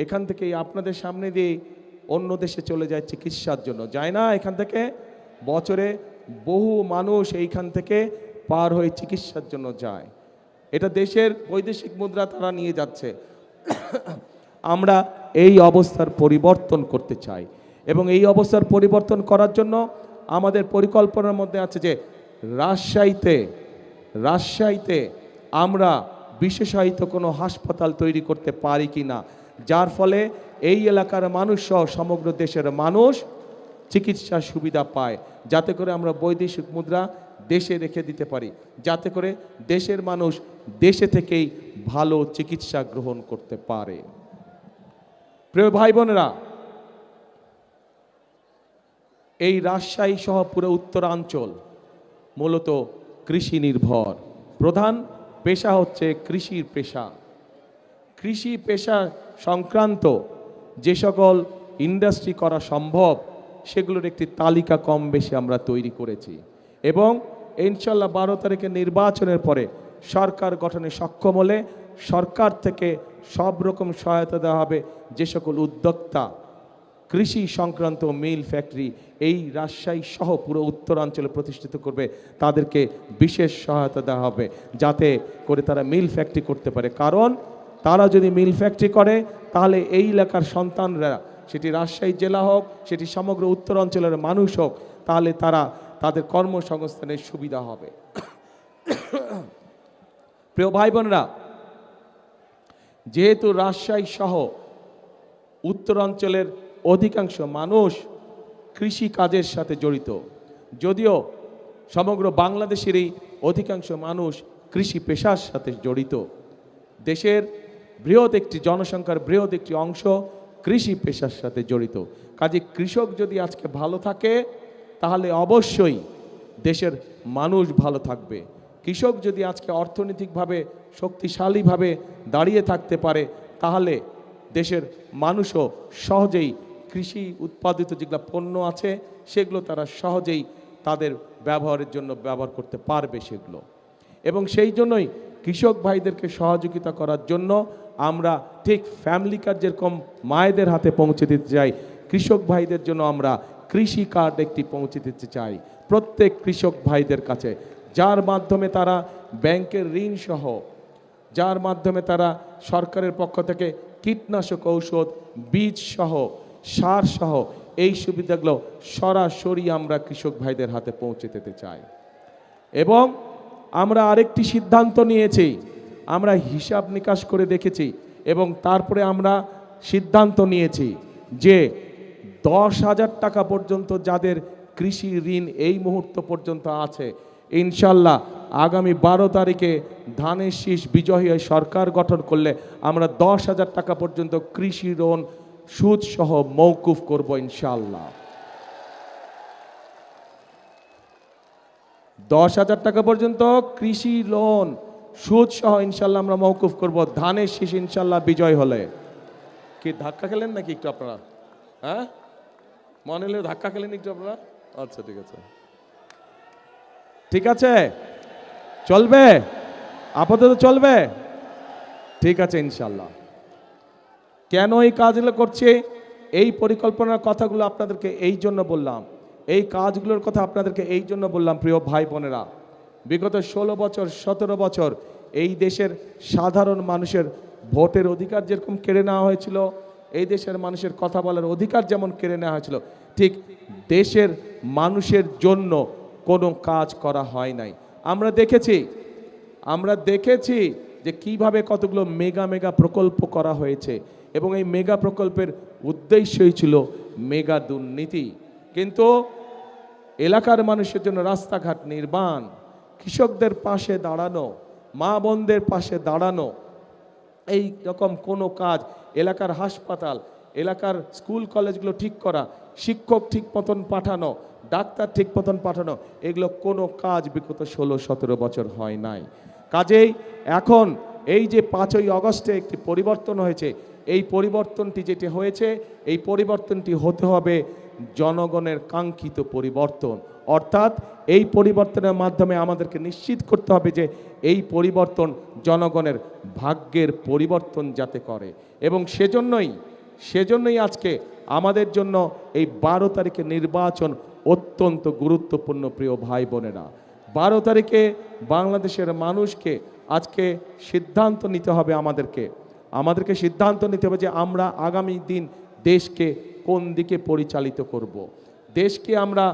এখান থেকে আপনাদের সামনে দিয়ে অন্য দেশে চলে যায় চিকিৎসার জন্য, যায় না? এখান থেকে বছরে বহু মানুষ এইখান থেকে পার হয়ে চিকিৎসার জন্য যায়। এটা দেশের বৈদেশিক মুদ্রা তারা নিয়ে যাচ্ছে। আমরা এই অবস্থার পরিবর্তন করতে চাই, এবং এই অবস্থার পরিবর্তন করার জন্য আমাদের পরিকল্পনার মধ্যে আছে যে রাজশাহীতে আমরা বিশেষায়িত কোনো হাসপাতাল তৈরি করতে পারি কি না, যার ফলে এই এলাকার মানুষ সহ সমগ্র দেশের মানুষ চিকিৎসা সুবিধা পায়, যাতে করে আমরা বৈদেশিক মুদ্রা দেশে রেখে দিতে পারি, যাতে করে দেশের মানুষ দেশে থেকেই ভালো চিকিৎসা গ্রহণ করতে পারে। প্রিয় ভাই বোনেরা, এই রাজশাহী সহ পুরো উত্তরাঞ্চল মূলত কৃষি নির্ভর। প্রধান পেশা হচ্ছে কৃষির পেশা। কৃষি পেশা সংক্রান্ত যে সকল ইন্ডাস্ট্রি করা সম্ভব সেগুলোর একটি তালিকা কম বেশি আমরা তৈরি করেছি, এবং ইনশাল্লাহ 12 তারিখে নির্বাচনের পরে সরকার গঠনে সক্ষম হলে সরকার থেকে সব রকম সহায়তা দেওয়া হবে। যে সকল উদ্যোক্তা কৃষি সংক্রান্ত মিল ফ্যাক্টরি এই রাজশাহী সহ পুরো উত্তরাঞ্চলে প্রতিষ্ঠিত করবে, তাদেরকে বিশেষ সহায়তা দেওয়া হবে যাতে করে তারা মিল ফ্যাক্টরি করতে পারে। কারণ তারা যদি মিল ফ্যাক্টরি করে তাহলে এই এলাকার সন্তানরা, সেটি রাজশাহী জেলা হোক, সেটি সমগ্র উত্তরাঞ্চলের মানুষ হোক, তাহলে তারা তাদের কর্মসংস্থানের সুবিধা হবে। প্রিয় ভাই বোনেরা, যেহেতু রাজশাহী সহ উত্তরাঞ্চলের অধিকাংশ মানুষ কৃষি কাজের সাথে জড়িত, যদিও সমগ্র বাংলাদেশেরই অধিকাংশ মানুষ কৃষি পেশার সাথে জড়িত, দেশের বৃহৎ একটি জনসংখ্যার বৃহৎ একটি অংশ কৃষি পেশার সাথে জড়িত। কাজে কৃষক যদি আজকে ভালো থাকে তাহলে অবশ্যই দেশের মানুষ ভালো থাকবে। কৃষক যদি আজকে অর্থনৈতিকভাবে শক্তিশালীভাবে দাঁড়িয়ে থাকতে পারে তাহলে দেশের মানুষও সহজেই কৃষি উৎপাদিত যেগুলো পণ্য আছে সেগুলো তারা সহজেই তাদের ব্যবহারের জন্য ব্যবহার করতে পারবে সেগুলো। এবং সেই জন্যই কৃষক ভাইদেরকে সহযোগিতা করার জন্য আমরা ঠিক ফ্যামিলি কার্ড যেরকম মায়েদের হাতে পৌঁছে দিতে চাই, কৃষক ভাইদের জন্য আমরা কৃষি কার্ড একটি পৌঁছে দিতে চাই প্রত্যেক কৃষক ভাইদের কাছে, যার মাধ্যমে তারা ব্যাংকের ঋণ সহ, যার মাধ্যমে তারা সরকারের পক্ষ থেকে কীটনাশক ঔষধ, বীজ সহ, সার সহ এই সুবিধাগুলো সরাসরি আমরা কৃষক ভাইদের হাতে পৌঁছে দিতে চাই। এবং আমরা আরেকটি সিদ্ধান্ত নিয়েছি, আমরা হিসাব নিকাশ করে দেখেছি এবং তারপরে আমরা সিদ্ধান্ত নিয়েছি যে 10,000 টাকা পর্যন্ত যাদের কৃষি ঋণ এই মুহূর্ত পর্যন্ত আছে, ইনশাল্লাহ আগামী 12 তারিখে ধানের শীষ বিজয়ী সরকার গঠন করলে আমরা 10,000 টাকা পর্যন্ত কৃষি ঋণ সুদ সহ মওকুফ করব ইনশাল্লাহ। 10,000 টাকা পর্যন্ত কৃষি লোন সুদ সহ ইনশাল্লাহ আমরা মওকুফ করব ধানের শীষ ইনশাল্লাহ বিজয় হলে। কি ধাক্কা খেলেন নাকি একটু আপনারা? হ্যাঁ, মনে হলে ধাক্কা খেলেন একটু আপনারা? আচ্ছা, ঠিক আছে, ঠিক আছে, চলবে, আপাতত চলবে, ঠিক আছে ইনশাল্লাহ। কেন এই কাজগুলো করছে, এই পরিকল্পনার কথাগুলো আপনাদেরকে এই জন্য বললাম, এই কাজগুলোর কথা আপনাদেরকে এই জন্য বললাম প্রিয় ভাই বোনেরা, বিগত 16 বছর 17 বছর এই দেশের সাধারণ মানুষের ভোটের অধিকার যেরকম কেড়ে নেওয়া হয়েছিল, এই দেশের মানুষের কথা বলার অধিকার যেমন কেড়ে নেওয়া হয়েছিল, ঠিক দেশের মানুষের জন্য কোনো কাজ করা হয় নাই। আমরা দেখেছি যে কিভাবে কতগুলো মেগা প্রকল্প করা হয়েছে, এবং এই মেগা প্রকল্পের উদ্দেশ্যই ছিল মেগা দুর্নীতি। কিন্তু এলাকার মানুষের জন্য রাস্তাঘাট নির্মাণ, কৃষকদের পাশে দাঁড়ানো, মা বোনদের পাশে দাঁড়ানো, এই রকম কোনো কাজ, এলাকার হাসপাতাল, এলাকার স্কুল কলেজগুলো ঠিক করা, শিক্ষক ঠিক মতন পাঠানো, ডাক্তার ঠিক মতন পাঠানো, এগুলো কোনো কাজ বিগত 16-17 বছর হয় নাই। কাজেই এখন এই যে 5ই আগস্টে একটি পরিবর্তন হয়েছে, এই পরিবর্তনটি যেটি হয়েছে, এই পরিবর্তনটি হতে হবে জনগণের কাঙ্ক্ষিত পরিবর্তন, অর্থাৎ এই পরিবর্তনের মাধ্যমে আমাদেরকে নিশ্চিত করতে হবে যে এই পরিবর্তন জনগণের ভাগ্যের পরিবর্তন যাতে করে। এবং সেজন্যই আজকে আমাদের জন্য এই 12 তারিখে নির্বাচন অত্যন্ত গুরুত্বপূর্ণ। প্রিয় ভাই বোনেরা, 12 তারিখে বাংলাদেশের মানুষকে আজকে সিদ্ধান্ত নিতে হবে, আমাদেরকে সিদ্ধান্ত নিতে হবে যে আমরা আগামী দিন দেশকে কোন দিকে পরিচালিত করব। দেশকে আমরা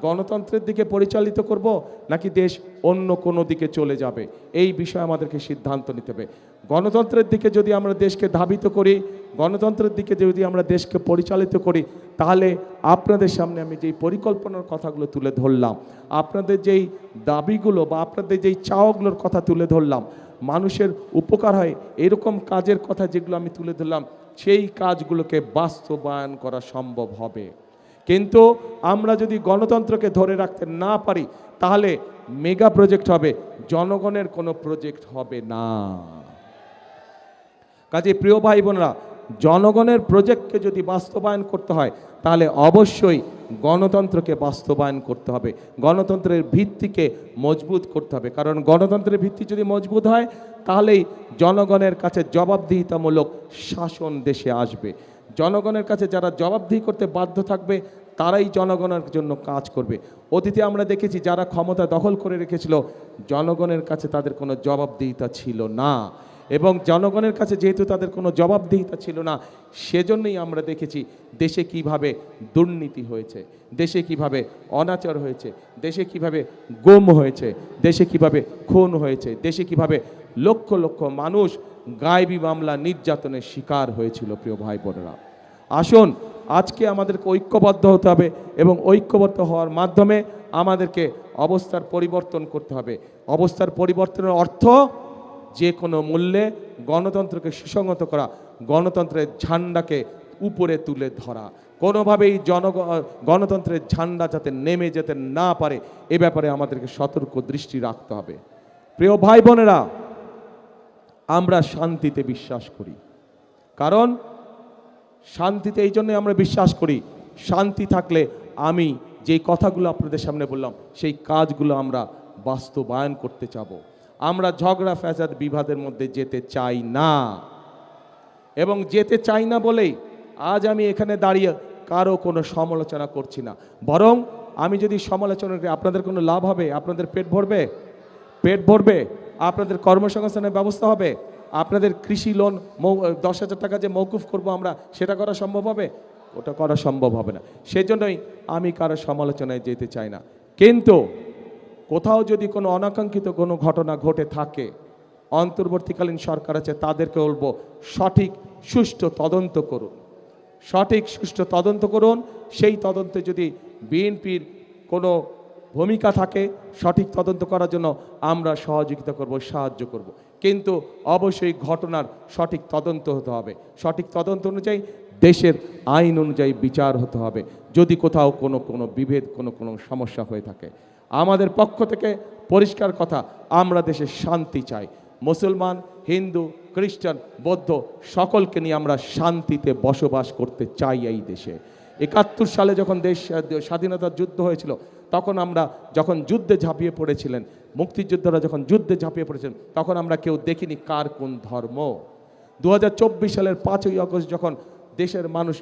গণতন্ত্রের দিকে পরিচালিত করব নাকি দেশ অন্য কোনো দিকে চলে যাবে, এই বিষয়ে আমাদেরকে সিদ্ধান্ত নিতে হবে। গণতন্ত্রের দিকে যদি আমরা দেশকে ধাবিত করি, গণতন্ত্রের দিকে যদি আমরা দেশকে পরিচালিত করি, তাহলে আপনাদের সামনে আমি যেই পরিকল্পনার কথাগুলো তুলে ধরলাম, আপনাদের যেই দাবিগুলো বা আপনাদের যেই চাওয়াগুলোর কথা তুলে ধরলাম, মানুষের উপকার হয় এরকম কাজের কথা যেগুলো আমি তুলে ধরলাম, সেই কাজগুলোকে বাস্তবায়ন করা সম্ভব হবে। কিন্তু আমরা যদি গণতন্ত্রকে ধরে রাখতে না পারি, তাহলে মেগা প্রজেক্ট হবে, জনগণের কোনো প্রজেক্ট হবে না। কাজে প্রিয় ভাই বোনেরা, জনগণের প্রজেক্টকে যদি বাস্তবায়ন করতে হয়, তাহলে অবশ্যই গণতন্ত্রকে বাস্তবায়ন করতে হবে, গণতন্ত্রের ভিত্তিকে মজবুত করতে হবে। কারণ গণতন্ত্রের ভিত্তি যদি মজবুত হয়, তাহলেই জনগণের কাছে জবাবদিহিতামূলক শাসন দেশে আসবে। জনগণের কাছে যারা জবাবদিহি করতে বাধ্য থাকবে, তারাই জনগণের জন্য কাজ করবে। অতীতে আমরা দেখেছি যারা ক্ষমতা দখল করে রেখেছিল, জনগণের কাছে তাদের কোনো জবাবদিহিতা ছিল না। এবং জনগণের কাছে যেহেতু তাদের কোনো জবাবদিহিতা ছিল না, সেজন্যই আমরা দেখেছি দেশে কিভাবে দুর্নীতি হয়েছে, দেশে কিভাবে অনাচার হয়েছে, দেশে কিভাবে গুম হয়েছে, দেশে কিভাবে খুন হয়েছে, দেশে কিভাবে লক্ষ লক্ষ মানুষ গায়েবী মামলা নির্যাতনের শিকার হয়েছিল। প্রিয় ভাই বোনেরা, আসুন আজকে আমাদেরকে ঐক্যবদ্ধ হতে হবে এবং ঐক্যবদ্ধ হওয়ার মাধ্যমে আমাদেরকে অবস্থার পরিবর্তন করতে হবে। অবস্থার পরিবর্তনের অর্থ যে কোনো মূল্যে গণতন্ত্রকে সুসংহত করা, গণতন্ত্রের ঝান্ডাকে উপরে তুলে ধরা, কোনোভাবেই গণতন্ত্রের ঝান্ডা যাতে নেমে যেতে না পারে, এ ব্যাপারে আমাদেরকে সতর্ক দৃষ্টি রাখতে হবে। প্রিয় ভাই বোনেরা, আমরা শান্তিতে বিশ্বাস করি, কারণ শান্তিতে এই জন্যই আমরা বিশ্বাস করি, শান্তি থাকলে আমি যেই কথাগুলো আপনাদের সামনে বললাম, সেই কাজগুলো আমরা বাস্তবায়ন করতে চাবো। আমরা ঝগড়া ফ্যাসাদ বিবাদের মধ্যে যেতে চাই না, এবং যেতে চাই না বলেই আজ আমি এখানে দাঁড়িয়ে কারো কোনো সমালোচনা করছি না। বরং আমি যদি সমালোচনা করি, আপনাদের কোনো লাভ হবে? আপনাদের পেট ভরবে? আপনাদের কর্মসংস্থানের ব্যবস্থা হবে? আপনাদের কৃষি লোন 10,000 টাকা যে মওকুফ করব আমরা, সেটা করা সম্ভব হবে? ওটা করা সম্ভব হবে না। সেজন্যই আমি কারো সমালোচনায় যেতে চাই না। কিন্তু কোথাও যদি কোনো অনাকাঙ্ক্ষিত কোনো ঘটনা ঘটে থাকে, অন্তর্বর্তীকালীন সরকার আছে, তাদেরকে বলবো সঠিক সুষ্ঠু তদন্ত করুন, সঠিক সুষ্ঠু তদন্ত করুন। সেই তদন্তে যদি বিএনপির কোনো ভূমিকা থাকে, সঠিক তদন্ত করার জন্য আমরা সহযোগিতা করব, সাহায্য করব। কিন্তু অবশ্যই ঘটনার সঠিক তদন্ত হতে হবে, সঠিক তদন্ত অনুযায়ী দেশের আইন অনুযায়ী বিচার হতে হবে। যদি কোথাও কোনো বিভেদ, কোনো সমস্যা হয়ে থাকে, আমাদের পক্ষ থেকে পরিষ্কার কথা, আমরা দেশে শান্তি চাই। মুসলমান, হিন্দু, খ্রিস্টান, বৌদ্ধ সকলকে নিয়ে আমরা শান্তিতে বসবাস করতে চাই এই দেশে। 71 সালে যখন দেশ স্বাধীনতার যুদ্ধ হয়েছিল, তখন আমরা যখন যুদ্ধে ঝাঁপিয়ে পড়েছিলেন, মুক্তিযোদ্ধারা যখন যুদ্ধে ঝাঁপিয়ে পড়েছিলেন, তখন আমরা কেউ দেখিনি কার কোন ধর্ম। 2024 সালের 5ই আগস্ট যখন দেশের মানুষ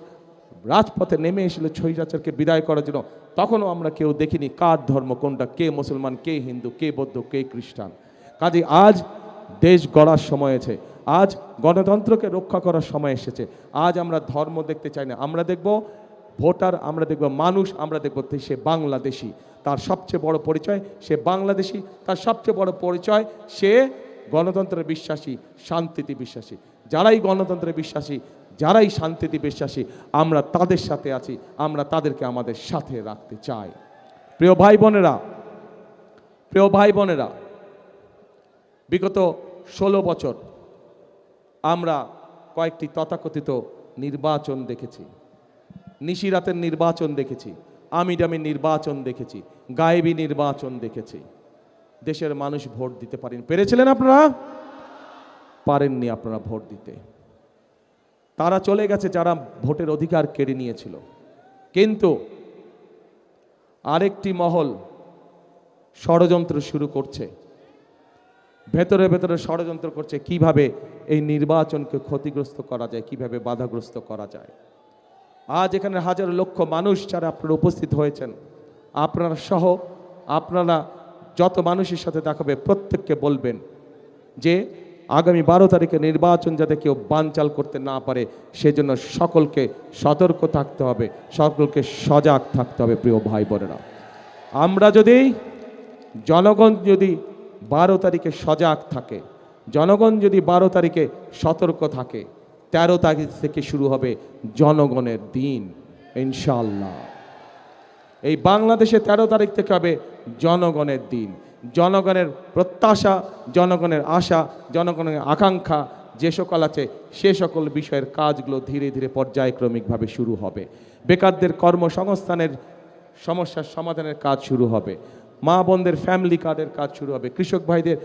রাজপথে নেমে এসেছিল স্বৈরাচারকে বিদায় করার জন্য, তখনও আমরা কেউ দেখিনি কার ধর্ম কোনটা, কে মুসলমান, কে হিন্দু, কে বৌদ্ধ, কে খ্রিস্টান। কাজে আজ দেশ গড়ার সময় আছে, আজ গণতন্ত্রকে রক্ষা করার সময় এসেছে। আজ আমরা ধর্ম দেখতে চাই না, আমরা দেখব ভোটার, আমরা দেখব মানুষ, আমরা দেখব সে বাংলাদেশি, তার সবচেয়ে বড় পরিচয় সে বাংলাদেশি, তার সবচেয়ে বড় পরিচয় সে গণতন্ত্রের বিশ্বাসী, শান্তিতে বিশ্বাসী। যারাই গণতন্ত্রে বিশ্বাসী, যারাই শান্তিতে বিশ্বাসী, আমরা তাদের সাথে আছি, আমরা তাদেরকে আমাদের সাথে রাখতে চাই। প্রিয় ভাই বোনেরা, বিগত 16 বছর আমরা কয়েকটি তথাকথিত নির্বাচন দেখেছি, নিশিরাতের নির্বাচন দেখেছি, আমিডামির নির্বাচন দেখেছি, গায়েবী নির্বাচন দেখেছি। দেশের মানুষ ভোট দিতে পেরেছিলেন আপনারা? পারেননি আপনারা ভোট দিতে। তারা চলে গেছে যারা ভোটের অধিকার কেড়ে নিয়েছিল। কিন্তু আরেকটি মহল ষড়যন্ত্র শুরু করছে, ভেতরে ভেতরে ষড়যন্ত্র করছে কিভাবে এই নির্বাচনকে ক্ষতিগ্রস্ত করা যায়, কিভাবে বাধাগ্রস্ত করা যায়। আজ এখানে হাজার লক্ষ মানুষ যারা আপনারা উপস্থিত হয়েছেন, আপনারা সহ আপনারা যত মানুষের সাথে দেখাবে প্রত্যেককে বলবেন যে আগামী 12 তারিখে নির্বাচন যাতে কেউ বানচাল করতে না পারে সেজন্য সকলকে সতর্ক থাকতে হবে, সকলকে সজাগ থাকতে হবে। প্রিয় ভাই বোনেরা, আমরা যদি জনগণ যদি 12 তারিখে সজাগ থাকে, জনগণ যদি 12 তারিখে সতর্ক থাকে, 13 তারিখ থেকে শুরু হবে জনগণের দিন ইনশাআল্লাহ। এই বাংলাদেশে 13 তারিখ থেকে হবে জনগণের দিন। জনগণের প্রত্যাশা, জনগণের আশা, জনগণের আকাঙ্ক্ষা যে সকল আছে সে সকল বিষয়ের কাজগুলো ধীরে ধীরে পর্যায়ক্রমিকভাবে শুরু হবে। বেকারদের কর্মসংস্থানের সমস্যার সমাধানের কাজ শুরু হবে, মা বোনদের ফ্যামিলি কার্ডের কাজ শুরু হবে, কৃষক ভাইদের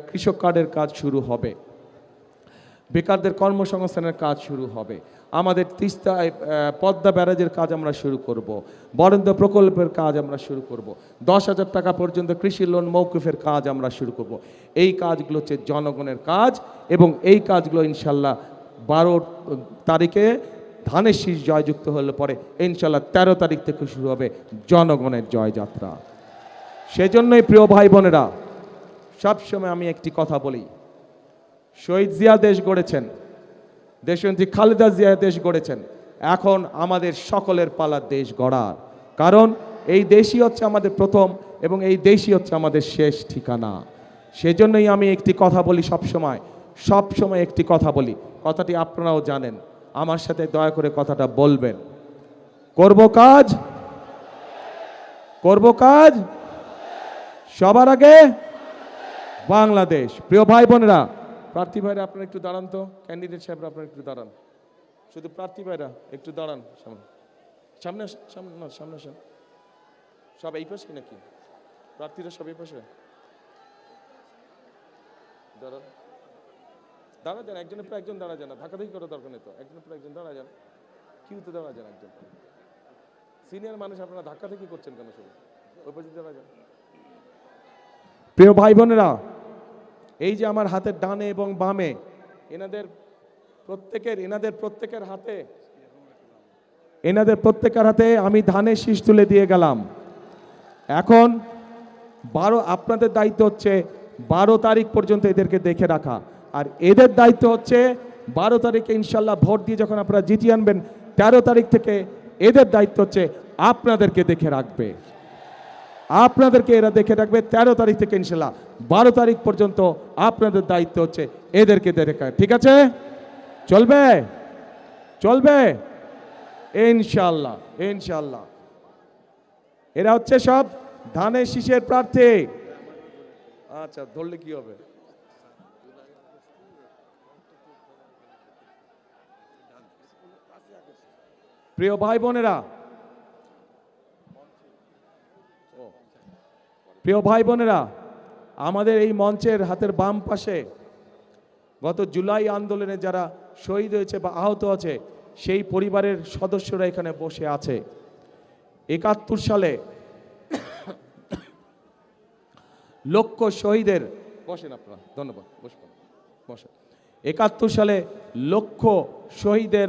কৃষক কার্ডের কাজ শুরু হবে, বেকারদের কর্মসংস্থানের কাজ শুরু হবে, আমাদের তিস্তা পদ্মা ব্যারাজের কাজ আমরা শুরু করব, বরেন্দ্র প্রকল্পের কাজ আমরা শুরু করব, 10,000 টাকা পর্যন্ত কৃষি লোন মৌকুফের কাজ আমরা শুরু করব। এই কাজগুলো হচ্ছে জনগণের কাজ এবং এই কাজগুলো ইনশাল্লাহ 12 তারিখে ধানের শীষ জয়যুক্ত হলে পরে ইনশাল্লাহ 13 তারিখ থেকে শুরু হবে জনগণের জয়যাত্রা। সেজন্যই প্রিয় ভাই বোনেরা, সবসময় আমি একটি কথা বলি, শহীদ জিয়া দেশ গড়েছেন, দেশনেত্রী খালেদা জিয়া দেশ গড়েছেন, এখন আমাদের সকলের পালা দেশ গড়ার। কারণ এই দেশই হচ্ছে আমাদের প্রথম এবং এই দেশই হচ্ছে আমাদের শেষ ঠিকানা। সেজন্যই আমি একটি কথা বলি, সবসময় একটি কথা বলি, কথাটি আপনারাও জানেন, আমার সাথে দয়া করে কথাটা বলবেন। করব কাজ সবার আগে বাংলাদেশ। প্রিয় ভাই বোনেরা, প্রার্থী ভাইরা আপনারা একটু দাঁড়ান তো, ক্যান্ডিডেট সাহেবরা আপনারা একটু দাঁড়ান, শুধু প্রার্থী ভাইরা একটু দাঁড়ান, সামনে আসেন। সব এই পাশে নাকি প্রার্থীরা? সব এই পাশে দাঁড়া যান, একজনের পর একজন দাঁড়া যান, ধাক্কাধাক্কি করার দরকার নেই তো, একজনের পর একজন দাঁড়া যান, কিউতে দাঁড়া যান, একজন সিনিয়র মানুষ, আপনারা ধাক্কাধাক্কি করছেন কেন? শুধু ওই পাশে দাঁড়া যান। প্রিয় ভাই বোনেরা, এই যে আমার হাতের ডানে এবং বামে এনাদের প্রত্যেকের হাতে আমি ধানের শীষ তুলে দিয়ে গেলাম। এখন আপনাদের দায়িত্ব হচ্ছে 12 তারিখ পর্যন্ত এদেরকে দেখে রাখা, আর এদের দায়িত্ব হচ্ছে 12 তারিখে ইনশাল্লাহ ভোট দিয়ে যখন আপনারা জিতিয়ে আনবেন, 13 তারিখ থেকে এদের দায়িত্ব হচ্ছে আপনাদেরকে দেখে রাখবে, এরা দেখে রাখবে। 13 তারিখ থেকে ইনশাল্লাহ 12 তারিখ পর্যন্ত আপনাদের দায়িত্ব হচ্ছে এদেরকে দেখে। ঠিক আছে? চলবে ইনশাল্লাহ। এরা হচ্ছে সব ধানের শীষের প্রার্থী। আচ্ছা, ধরলে কি হবে? প্রিয় ভাই বোনেরা, আমাদের এই মঞ্চের হাতের বাম পাশে গত জুলাই আন্দোলনে যারা শহীদ হয়েছে বা আহত আছে সেই পরিবারের সদস্যরা এখানে বসে আছে। 71 সালে লক্ষ শহীদের, বসেন আপনারা, ধন্যবাদ, বসেন। 71 সালে লক্ষ শহীদের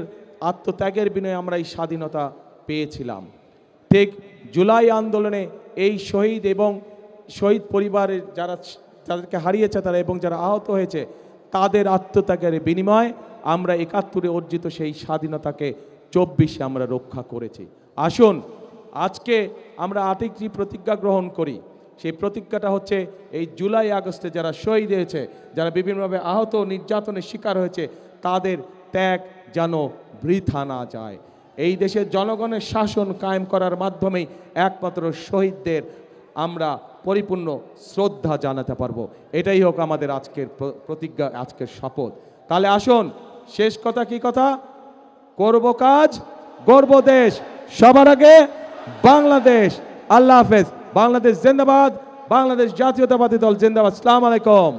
আত্মত্যাগের বিনিময়ে আমরা এই স্বাধীনতা পেয়েছিলাম। ঠিক জুলাই আন্দোলনে এই শহীদ এবং শহীদ পরিবারের যাদেরকে হারিয়েছে তারা এবং যারা আহত হয়েছে তাদের আত্মত্যাগের বিনিময়ে আমরা 71-এ অর্জিত সেই স্বাধীনতাকে 24-এ আমরা রক্ষা করেছি। আসুন আজকে আমরা 8টি প্রতিজ্ঞা গ্রহণ করি। সেই প্রতিজ্ঞাটা হচ্ছে এই জুলাই আগস্টে যারা শহীদ হয়েছে, যারা বিভিন্নভাবে আহত নির্যাতনের শিকার হয়েছে, তাদের ত্যাগ যেন বৃথা না যায়। এই দেশের জনগণের শাসন কায়েম করার মাধ্যমেই একমাত্র শহীদদের আমরা পরিপূর্ণ শ্রদ্ধা জানাতে পারবো। এটাই হোক আমাদের আজকের প্রতিজ্ঞা, আজকের শপথ। তাহলে আসুন, শেষ কথা কি কথা? করব কাজ, গর্ব দেশ, সবার আগে বাংলাদেশ। আল্লাহ হাফেজ। বাংলাদেশ জিন্দাবাদ, বাংলাদেশ জাতীয়তাবাদী দল জিন্দাবাদ। আসসালামু আলাইকুম।